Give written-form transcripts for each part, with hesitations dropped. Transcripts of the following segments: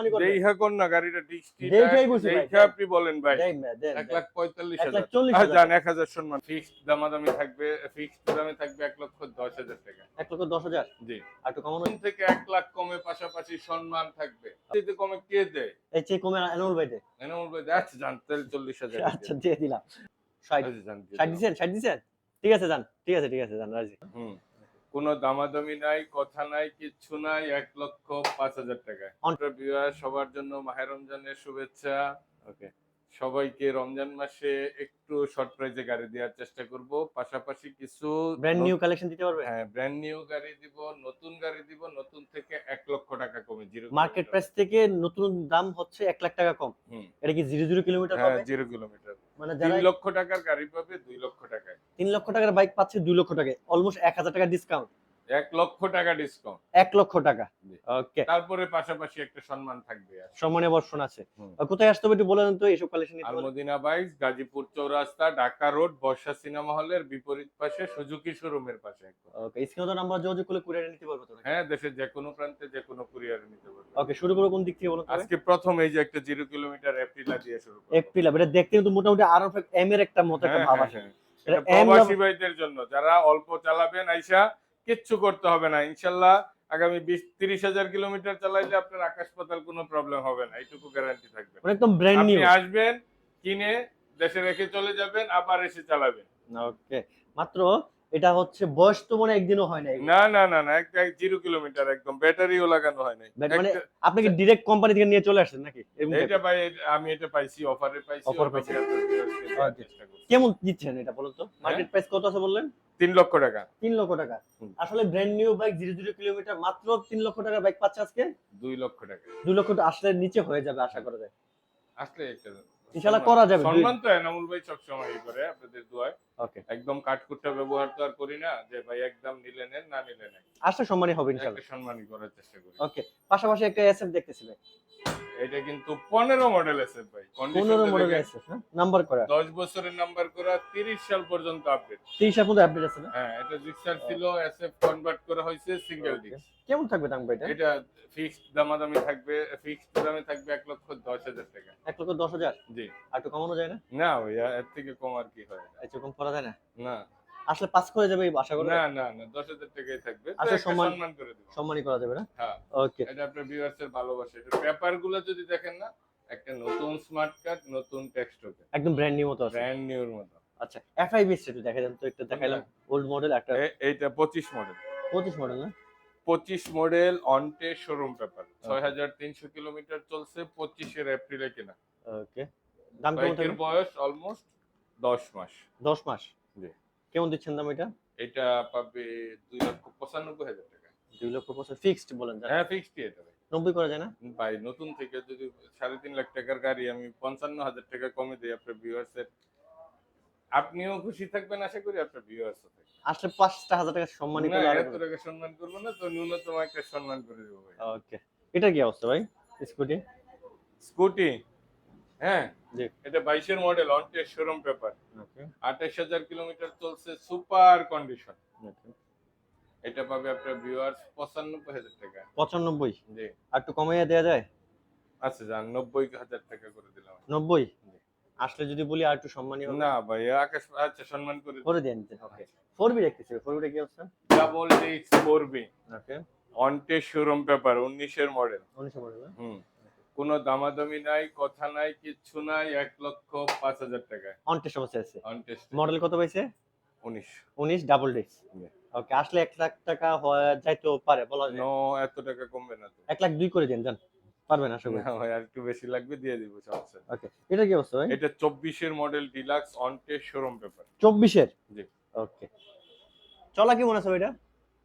দেখা কোন না গাড়িটা ডিস্ট্রিক্ট দেখাই বলছি ভাই, দেখা আপনি বলেন ভাই দেন না, দেন, 1,45,000 1,40,000 জান 1,000 সম্মান ফিক্সড দামাদামি থাকবে, ফিক্সড দামে থাকবে 1,10,000 টাকা। 1,10,000 জি, আর একটু কমানো কোন থেকে 1 লাখ কমে পাশাপাশি সম্মান থাকবে। যদি কমে কে দেয়? এই চেয়ে কমে এনামুল ভাই দে। এনামুল ভাই আচ্ছা জান তাহলে 40,000 আচ্ছা দিয়ে দিলাম 60 আচ্ছা জান দিয়ে 60 দিলাম। দিছেন 60 দিছেন ঠিক আছে যান, ঠিক আছে যান রাজি। হুম, কোনো দামাদামি নাই, কথা নাই, কিচ্ছু নাই, 1,05,000 টাকায়। আপনার ভিউয়ার সবার জন্য মাহে রমজানের শুভেচ্ছা। ওকে, সবাইকে রমজান মাসে একটু শর্ট প্রাইজে গাড়ি দেওয়ার চেষ্টা করব, পাশাপাশি কিছু ব্র্যান্ড নিউ কালেকশন দিতে পারবে? হ্যাঁ ব্র্যান্ড নিউ গাড়ি দিব, নতুন গাড়ি দিব, নতুন থেকে 1,00,000 টাকা কমে, 0 মার্কেট প্রাইস থেকে নতুন দাম হচ্ছে 1 লাখ টাকা কম। হুম, এটা কি 0 কিলোমিটার হ্যাঁ পাবে? 0 কিলোমিটার। মানে 3 যারা লক্ষ টাকার গাড়ি পাবে 2 লক্ষ টাকায়। 3 লক্ষ টাকার বাইক পাচ্ছে 2 লক্ষ টাকায়, অলমোস্ট 1000 টাকা ডিসকাউন্ট। 1 লক্ষ টাকা ডিসকাউন্ট। 1 লক্ষ টাকা। জি। ওকে, তারপরে পাশাপাশি একটা সম্মান থাকবে আর। সম্মানীয় বর্ষণ আছে। হুম। কোথায় আসতে হবে একটু বলে দেন তো এইসব কালেকশন নিতে পারলে? আলমদিনা বাইকস, গাজীপুর চৌরাস্তা, ঢাকা রোড, বর্ষা সিনেমা হলের বিপরীত পাশে, সুজুকি শোরুমের পাশে একদম। ওকে, স্ক্রিনে নাম্বার যোগাযোগ করলে কুরিয়ারে নিতে পারবে তো নাকি? হ্যাঁ, দেশের যে কোনো প্রান্তে যে কোনো কুরিয়ারে নিতে পারবে। ওকে, শুরু করব কোন দিক থেকে বলুন তো? আজকে প্রথম এই যে একটা 0 কিলোমিটার এপ্রিলা দিয়ে শুরু করব। এপ্রিল এটা দেখতে কিন্তু মোটামুটি আরো এম এর একটা মতো একটা ভাব আসে। এটা প্রবাসী ভাইদের জন্য যারা অল্প চালাবেন, আইসা কিচ্ছু করতে হবে না ইনশাআল্লাহ। আগামী 20-30 হাজার কিলোমিটার চালাইলে আপনার আকাশ পাতাল কোনো প্রবলেম হবে না, এইটুকু গ্যারান্টি থাকবে। একদম ব্র্যান্ড নিউ। আপনি আসবেন, কিনে দেশে রেখে চলে যাবেন, আবার এসে চালাবেন। ওকে, মাত্র এটা হচ্ছে বয়স তো মনে একদিনও হয় না। না, একটা 0 কিলোমিটার একদম ব্যাটারিও লাগানো হয় নাই। মানে আপনি কি ডাইরেক্ট কোম্পানি থেকে নিয়ে চলে আসছেন নাকি? এটা ভাই আমি এটা পাইছি, অফারে পাইছি। অফার পাইছি। চেষ্টা করছি। কেমন দিচ্ছেন এটা বলুন তো? মার্কেট প্রাইস কত আছে বললেন? 3 লক্ষ টাকা। 3 লক্ষ টাকা। আসলে ব্র্যান্ড নিউ বাইক 0 কিলোমিটার মাত্র 3 লক্ষ টাকার বাইক পাচ্ছে আজকে 2 লক্ষ টাকা। 2 লক্ষ আসলে নিচে হয়ে যাবে আশা করা যায়। আসলে একটা ইনশাআল্লাহ করা যাবে। সম্মান তো এনামুল ভাই সবসময় করে আপনাদের দোয়ায়। ওকে, একদম কাঠকুট্টা ব্যবহার তো আর করি না যে ভাই একদম নিলে নেন, না নিলে নেন। আসলে সম্মানই হবে ইনশাআল্লাহ। একটা সম্মানই করার চেষ্টা করি। ওকে, পাশাপাশি একটা এসএফ দেখতেছি ভাই। এটা কিন্তু 15 মডেল এসএফ ভাই। 15 মডেল এসএফ না? নাম্বার করা। 10 বছরের নাম্বার করা, 30 সাল পর্যন্ত আপডেট। 30 সাল পর্যন্ত আপডেট আছে না? হ্যাঁ, এটা জিক্সার ছিল, এসএফ কনভার্ট করা হয়েছে সিঙ্গেল ডিস্ক। কেমন থাকবে দাম ভাই এটা? এটা ফিক্সড দামাদামি থাকবে, ফিক্সড দামে থাকবে 1,10,000 টাকা। 1,10,000 জি। আর একটু কমানো যায় না? না ভাইয়া, এর থেকে কম আর কি হয়? এর চেয়ে কম করা যায় না? না, আসলে পাস করে যাবে এই আশা করি। না, 10,000 টাকাই থাকবে। আসলে একটা সম্মান করে দেব। সম্মানই করা যাবে না? হ্যাঁ। ওকে, এটা আপনার ভিউয়ার্স এর ভালোবাসা। এটা পেপার গুলো যদি দেখেন না, একটা নতুন স্মার্ট কার্ড, নতুন টেক্সট হবে। একদম ব্র্যান্ড নিউ মতো আছে। ব্র্যান্ড নিউর মতো। আচ্ছা, FIBS একটু দেখা যান তো, একটু দেখাইলাম ওল্ড মডেল একটা এইটা 25 মডেল। 25 মডেল না? 25 model on test showroom paper. 6,300 kilometre চলছে, 25 এর এপ্রিলে কেনা। ওকে, দাম কেমন বাইকের থাকবে? বয়স অলমোস্ট 10 মাস। 10 মাস। জি। কেমন দিচ্ছেন দাম এটা? এটা পাবে 2,95,000 টাকা। 2 লক্ষ 25 ফিক্সড বলেন যা। হ্যাঁ, ফিক্সড এটা ভাই। 90 করা যায় না? ভাই নতুন থেকে যদি 3.5 লাখ টাকার গাড়ি আমি 55,000 টাকা কমে দেই আপনার ভিউয়ার্স এর, আপনিও খুশি থাকবেন আশা করি, আপনার ভিউয়ার্স ও থাকবে। আসলে 5,000 টাকা সম্মানই না, করলে আরো এত টাকা সম্মান করব না তো, ন্যূনতম একটা সম্মান করে দেব ভাই। ওকে, এটা কি অবস্থা ভাই? স্কুটি? স্কুটি, হ্যাঁ, জি। এটা 22 এর model on test showroom paper. Okay, 28,000 kilometre চলছে, সুপার কন্ডিশন। ওকে। এটা পাবে আপনার ভিউয়ার্স 95,000 টাকা। 95? জি। আর একটু কমাইয়া দেয়া যায়? আচ্ছা যান, 90,000 টাকা করে দিলাম। 90? জি। আসলে যদি বলি আর একটু সম্মানী হবে। না ভাই, আকাশ আচ্ছা সম্মান করে করে দেন। ওকে, 4B দেখতেছি। 4B কি অবস্থা? Double disc 4B okay, on test showroom paper, 19 এর মডেল। 19 মডেল না? কোনো দামাদামি নাই, কথা নাই, কিচ্ছু নাই, 1,05,000 টাকায় অন টেস্ট অবস্থায় আছে। On test. মডেল কত পাইছে? 19। 19 ডাবল ডিস্ক। ওকে, আসলে 1 লাখ টাকা যাইতেও পারে বলা যায়। নো, এত টাকা কমবে না তো। 1,02,000 করে দেন জান। পারবেন আশা করি। না ভাই, আর একটু বেশি লাগবে, দিয়ে দিব, সমস্যা নেই। ওকে, এটা কি অবস্থা ভাই? এটা 24 এর model deluxe on test showroom paper. 24 এর? জি। ওকে, চলা কেমন আছে ভাই এটা?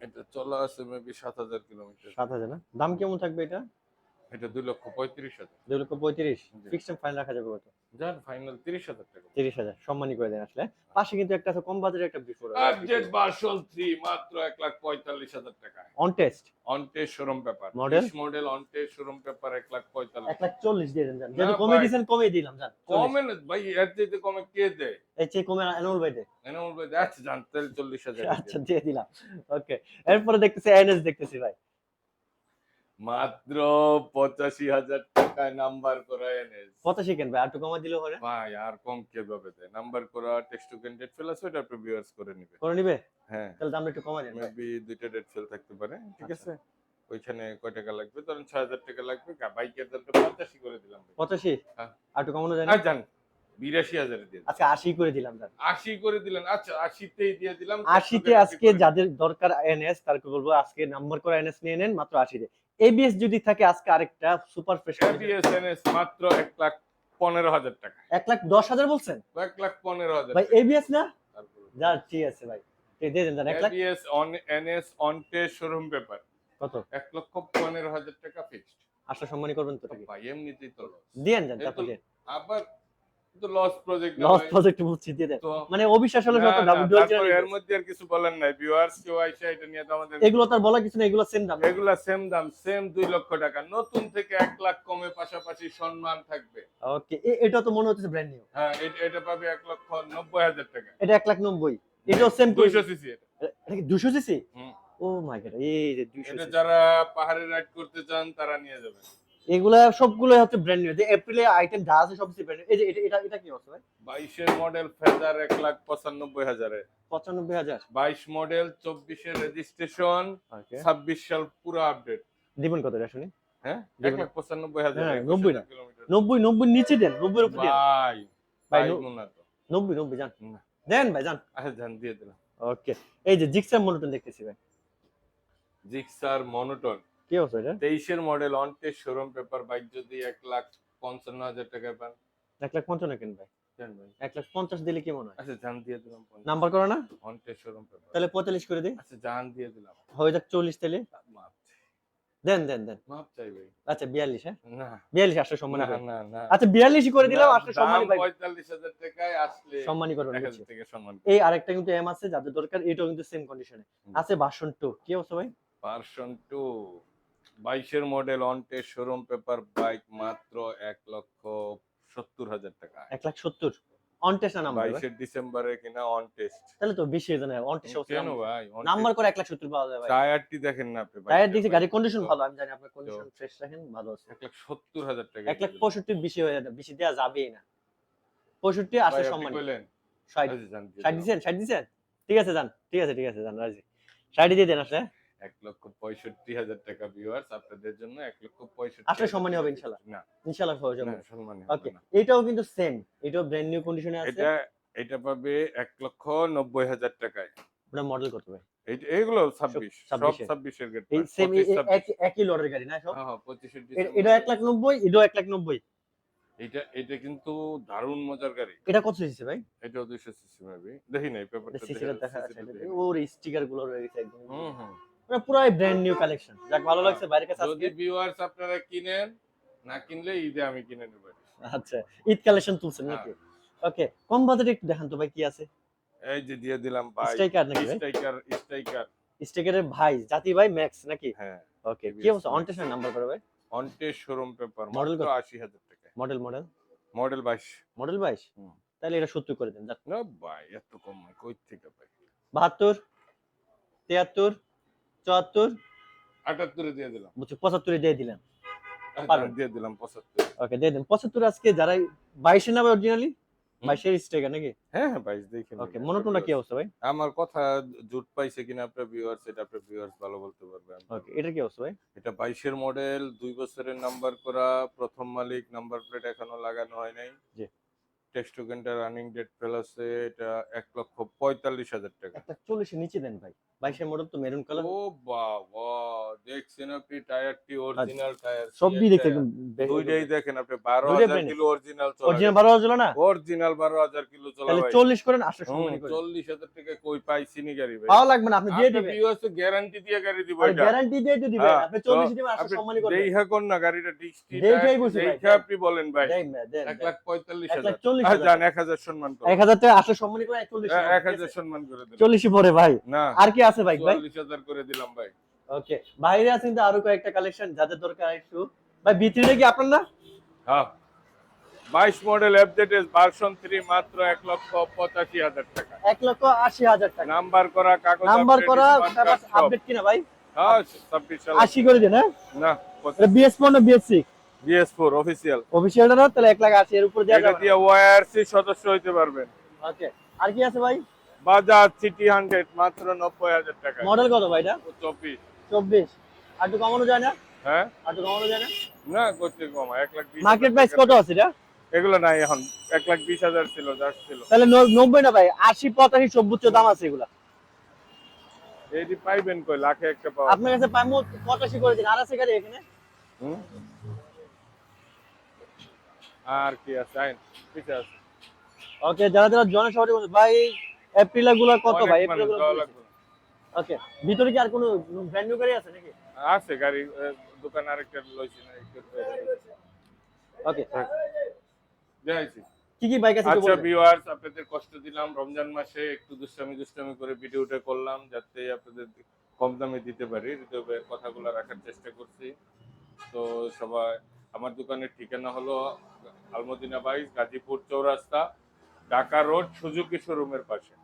এটা চলা আছে মেবি 7,000 কিলোমিটার। 7,000 না? দাম কেমন থাকবে এটা? এটা 2,35,000। 2,35,000 জি। ফিক্সড এন্ড ফাইনাল রাখা যাবে কত? যান ফাইনাল 30,000 টাকা। 30,000 সম্মানী করে দেন আসলে। পাশে কিন্তু একটা আছে কম বাজেটের একটা বিফোর আপডেট ভার্সন 3 মাত্র 1,45,000 টাকা। On test on test showroom paper. Model? 20 model on test showroom paper 1,45,000। 1,40,000 দিয়ে দেন জান। না যেহেতু কমে ভাই। দিয়েছেন কমে দিলাম জান। কমে না ভাই, এর চাইতে কমে কে দেয়? এই চেয়ে কমে এনামুল ভাই দে। এনামুল ভাই আচ্ছা জান তাহলে 40,000 আচ্ছা দিয়ে দিলাম। ওকে, এরপরে দেখতেছি এনএস দেখতেছি ভাই। মাত্র 85,000 টাকায় নাম্বার করা এনএস। 85 কেন ভাই, আর একটু কমা দিলে হবে? ভাই আর কম কিভাবে দেয়? নাম্বার করা টেক্সট টু ক্যান্ডিডেট ফেল আছে, ওটা আপনি ভিউয়ার্স করে নিবে। করে নিবে? হ্যাঁ, তাহলে দামটা একটু কমাই দেন ভাই। মেবি দুইটা ডেট ফেল থাকতে পারে, ঠিক আচ্ছা। আছে? ওইখানে কয় টাকা লাগবে? ধরেন 6,000 টাকা লাগবে, বাইকের দরকার 85 করে দিলাম ভাই। 85? হ্যাঁ। আর একটু কমানো যায় না? আর যান 82,000 এ দিয়ে দিন। আচ্ছা 80 করে দিলাম যান। 80 করে দিলেন, আচ্ছা 80 তেই দিয়ে দিলাম। 80 তে আজকে যাদের দরকার এনএস তারকে বলবো আজকে নাম্বার করা এনএস নিয়ে নেন মাত্র 80 তে। এবিএস যদি থাকে আজকে আরেকটা সুপার ফ্রেশ এবিএস এনএস মাত্র 1,15,000 টাকা। 1,10,000 বলছেন? 1,15,000 ভাই টাকা। এবিএস না? তারপরে যা ঠিক আছে ভাই। ঠিক দিয়ে দেন 1 lakh. ABS on NS on test showroom paper কত? 1,15,000 টাকা ফিক্সড। আসলে সম্মানী করবেন তো নাকি? ভাই এমনিতেই তো লস। দেন যান এই তারপর তো দেন। আবার তো লস প্রজেক্ট না লস ভাই। প্রজেক্ট বুঝছি দিয়ে দেন। তো মানে অবিশ্বাস হলে না, সব না, ডাবল ডুয়াল তারপরে এর মধ্যে আর কিছু বলেন নাই। ভিউয়ার্স কেউ আইসা এটা নিয়ে তো আমাদের এগুলো তার বলা কিছু না, এগুলো সেম দাম। এগুলা সেম দাম, সেম 2 লক্ষ টাকা। নতুন থেকে 1 লাখ কমে, পাশাপাশি সম্মান থাকবে। ওকে এটা তো মনে হচ্ছে ব্র্যান্ড নিউ। হ্যাঁ, এটা পাবে 1,90,000 টাকা। এটা 1,90,000 এটাও সেম 200 সিসি এটা। এটা কি 200 সিসি? হুম। ও মাই গড, এই যে 200 এটা সিসি। যারা পাহাড়ে রাইড করতে চান তারা নিয়ে যাবেন। এগুলা সবগুলো হচ্ছে ব্র্যান্ড নিউ। যে এপ্রিলে আইটেম যা আছে সব ব্র্যান্ড নিউ। এই যে এটা কি আছে ভাই? 22 এর মডেল ফেজার 1,95,000 এ। 95,000। 22 মডেল 24 এর রেজিস্ট্রেশন, ওকে 26 সাল পুরো আপডেট। দিবেন কত এটা শুনি? হ্যাঁ, দিবেন? 1,95,000 হ্যাঁ, 21,000 90 না। কিলোমিটার। 90 নিচে দেন, 90 এর উপর দেন। ভাই ভাই, পাইবো না তো। 90 যান। না। দেন ভাই যান। আচ্ছা জান দিয়ে দিলাম। ওকে এই যে জিক্সার মনোটন দেখতেছি ভাই। জিক্সার মনোটন কি আছে এটা? 23 এর model on test showroom paper, bike যদি 1,55,000 টাকায় পান 1,55,000 কেন ভাই? দেন ভাই। 1,50,000 দিলে কি মনে হয়? আচ্ছা জান দিয়ে দিলাম 50। নাম্বার করা না? On test showroom paper. তাহলে 45 করে দেই। আচ্ছা জান দিয়ে দিলাম। হয়ে যাক 40 তাহলে। মাপ চাই। দেন। মাপ চাই ভাই। আচ্ছা 42 হ্যাঁ? না 42 আসলে সম্মানী না করবেন। না না। আচ্ছা 42 করে দিলাম আসলে সম্মানী পাই। 45,000 টাকায় আসলে সম্মানী করবেন 1,000 বুঝছি। টাকা সম্মান। এই আরেকটা কিন্তু এম আছে যাদের দরকার, এটাও কিন্তু সেম কন্ডিশনে আছে। ভার্সন 2 কি অবস্থা ভাই? ভার্সন 2 22 এর model on test showroom paper, bike মাত্র 1,70,000 টাকা। 1,70,000 অন টেস্ট না নাম্বার? 22 এর ডিসেম্বরে কিনা অন টেস্ট। তাহলে তো বেশি হয়ে যায়। অন টেস্ট কেন ভাই? নাম্বার করে 1,70,000 পাওয়া যায় ভাই। টায়ারটি দেখেন না আপনি ভাই। টায়ার দেখছি গাড়ির কন্ডিশন ভালো, আমি জানি আপনার কন্ডিশন ফ্রেশ রাখেন, ভালো আছে। 1,70,000 টাকা। 1,65,000 বেশি হয়ে যায়, বেশি দেওয়া যাবেই না। 65 আসলে সম্মানী। কইলেন 60 আচ্ছা জান দিয়ে 60 দিছেন? 60 দিছেন? ঠিক আছে যান, ঠিক আছে যান রাজি। 60 দিয়ে দেন আসলে। 1,65,000 টাকা ভিউয়ার্স আপনাদের জন্য 1,65,000 আসলে সম্মানী হবে ইনশাআল্লাহ। না ইনশাআল্লাহ হয়ে যাবে। না সম্মানী ওকে হবে না। এটাও কিন্তু সেম, এটাও ব্র্যান্ড নিউ কন্ডিশনে আছে। এটা পাবে 1,90,000 টাকায়। ওটা মডেল কত ভাই? এইগুলো 26 সব 26 এর। 26 এর গেট। এই সেম একই লটের গাড়ি না সব? হ্যাঁ হ্যাঁ 25 এর এটা 1,90,000 এটাও 1,90,000। এটা কিন্তু দারুণ মজার গাড়ি। এটা কত সিসি ভাই? এটাও 200 সিসি মেবি। দেখি নাই পেপারটা সিসিটা দেখা আছে। দেখি। ওর স্টিকার গুলো রয়েছে একদম। হুম। মানে পুরাই ব্র্যান্ড নিউ কালেকশন। যাক ভালো লাগছে বাইরের কাছে যদি আজকে। ভিউয়ার্স আপনারা কিনেন, না কিনলে ঈদে আমি কিনে নেব। আচ্ছা ঈদ কালেকশন তুলছেন নাকি? ওকে কম বাজেটে একটু দেখান তো ভাই কি আছে? এই যে দিয়ে দিলাম ভাই। স্ট্রাইকার নাকি ভাই? স্ট্রাইকার। স্ট্রাইকারের ভাই জাতি ভাই ম্যাক্স নাকি? হ্যাঁ। ওকে কি অবস্থা? অন টেস্ট নাম্বার করে ভাই? On test showroom paper model মাত্র কত? 80,000 টাকা। Model model 22। মডেল 22? হুম। তাহলে এটা 70 করে দেন। যাক না ভাই এত কম কই থেকে ভাই? 72 73 74 78 এ দিয়ে দিলাম। বুঝছি 75 দিয়ে দিলেন। পারবেন দিয়ে দিলাম 75। ওকে দিয়ে দেন 75 আজকে যারা 22 এর নামে অরিজিনালি 22 এর স্ট্রাইকার নাকি? হ্যাঁ 22 দেখেন। ওকে মনোটোনটা কি অবস্থা ভাই? আমার কথা জুট পাইছে কিনা আপনার ভিউয়ার্স, এটা আপনার ভিউয়ার্স ভালো বলতে পারবেন। ওকে এটা কি অবস্থা ভাই? এটা 22 এর মডেল, 2 বছরের নাম্বার করা, প্রথম মালিক, নাম্বার প্লেট এখনো লাগানো হয় নাই। জি। টেক্সট টোকেনটা রানিং ডেট ফেল আছে। এটা 1,45,000 টাকা। 1,40 এর নিচে দেন ভাই। 22 এর মডেল তো মেরুন কালার। ও বাবা দেখছেন আপনি টায়ারটি অরিজিনাল টায়ার। সবই দেখতে একদম দুইটাই দেখেন আপনি দুইটাই 12,000 brand কিলো অরিজিনাল চলা। অরিজিনাল 12 ছিল না? অরিজিনাল 12,000 কিলো চলা তাহলে ভাই। 40 করেন আসলে সম্মানী করেন। 40,000 টাকা কই পাইছি নি গাড়ি ভাই। পাওয়া লাগবে না আপনি দিয়ে আপনি দিবেন। ভিউয়ার্স গ্যারান্টি দিয়ে গাড়ি দিব আর এটা। গ্যারান্টি দিয়ে তো দিবেন। আপনি 40 দিবেন আসলে আপনি সম্মানী করবেন। দেইহা কোন না গাড়িটা ডিস্ট্রি দেইখাই বুঝি ভাই। দেইখা আপনি বলেন ভাই। দেন দেন 1,45,000। 1,40,000 জান 1,000 সম্মান করুন। 1000 টাকা আসলে সম্মানী করে 40 1,000 সম্মান করে দিলাম। 40 পরে ভাই। না আর কি আছে বাইক ভাই? 44,000 করে দিলাম ভাই। ওকে বাইরে আছে কিন্তু আরো কয়েকটা কালেকশন যাদের দরকার একটু ভাই ভিতরে কি আপনার না? হ্যাঁ 22 মডেল এফজেডএস ভার্সন 3 মাত্র 1,85,000 টাকা। 1,80,000 টাকা নাম্বার করা কাগজ নাম্বার করা আপডেট আপডেট কিনা ভাই? হ্যাঁ 26 সাল 80 করে দেন হ্যাঁ? না এটা BS4 না BS6? BS4 official. অফিশিয়ালটা না, তাহলে 1,80,000 এর উপরে দেওয়া এটা যাবে দিয়ে ওয়াইআরসি সদস্য হইতে পারবেন। ওকে। আর কি আছে ভাই? বাজাজ সিটি 100 মাত্র 90,000 টাকা। মডেল কত ভাই এটা? 24। 24। আর একটু কমানো যায় না? হ্যাঁ আর একটু কমানো যায় না? না করতে কম 1,20,000 মার্কেট প্রাইস কত আছে এটা? এগুলো নাই এখন 1,20,000 ছিল জাস্ট ছিল। তাহলে 90 না ভাই, 80 85 সর্বোচ্চ দাম আছে এগুলা। এইটি পাইবেন কই লাখে একটা পাওয়া। আপনার কাছে পাইমু 85 করে দিন। আর আছে গাড়ি এখানে? হুম? আর কি আছে আইন পিছে আছে। ওকে, যারা যারা জনের শহরে বলছে ভাই এপ্রিলা গুলা কত ভাই? অনেক এপ্রিলা মানুষ গুলা যাওয়া লাগবে। ওকে। ভিতরে কি আর কোনো ব্র্যান্ড নিউ গাড়ি আছে নাকি? আছে গাড়ি দোকান আরেকটা লইছি না একটু। ওকে। যাইছি। কি কি বাইক আছে একটু আচ্ছা বলবেন? ভিউয়ার্স, আপনাদের কষ্ট দিলাম রমজান মাসে, একটু দুষ্টামি করে ভিডিওটা করলাম যাতে আপনাদের কম দামে দিতে পারি। হৃদয় ভাইয়ের কথাগুলো রাখার চেষ্টা করছি। তো সবাই, আমার দোকানের ঠিকানা হলো আলমদিনা বাইক, গাজীপুর চৌরাস্তা, ঢাকা রোড, সুজুকি শোরুমের পাশে।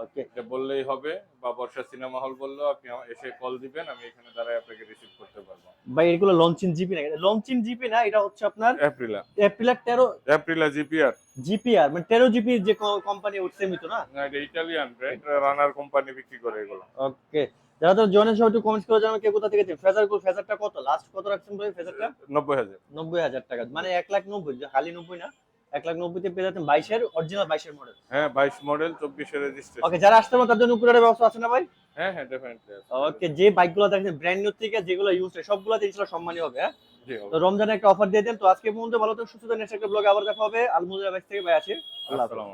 ওকে। এটা বললেই হবে, বা বর্ষা সিনেমা হল বললেও আপনি এসে কল দিবেন, আমি এখানে দাঁড়ায় আপনাকে রিসিভ করতে পারবো। ভাই এগুলো লঞ্চিং জিপি না, এটা লঞ্চিং জিপি না, এটা হচ্ছে আপনার Aprilia Aprilia 13 Aprilia GPR GPR, মানে 13 জিপি যে কোম্পানি উঠছে মিতো না। না, এটা ইটালিয়ান ব্র্যান্ড, রানার কোম্পানি বিক্রি করে এগুলো। ওকে। যারা তো জনের সহ একটু কমেন্টস করে জানাবেন কে কোথা থেকে দিন। ফেজারটা কত লাস্ট কত রাখছেন ভাই? ফেজারটা 90,000। 90,000 টাকা, মানে 1,90,000, খালি 90 না, 1,90,000 তে পেয়ে যাচ্ছেন 22 এর অরিজিনাল 22 এর মডেল। হ্যাঁ 22 মডেল 24 এর রেজিস্ট্রেশন। ওকে, যারা আসতে পারে তার জন্য উপরে ব্যবস্থা আছে না ভাই? হ্যাঁ হ্যাঁ ডেফিনেটলি। ওকে, যে বাইকগুলো দেখেন ব্র্যান্ড নিউ থেকে যেগুলো ইউজ হয় সবগুলোতে ইনশাআল্লাহ সম্মানী হবে। হ্যাঁ, জি তো রমজানে একটা অফার দিয়ে দেন। তো আজকে পর্যন্ত ভালো থাকুন, সুস্থ থাকুন। নেক্সট একটা ব্লগে আবার দেখা হবে। আলমুজা বাইক থেকে ভাই আছে। আল্লাহ হাফেজ। আসসালামু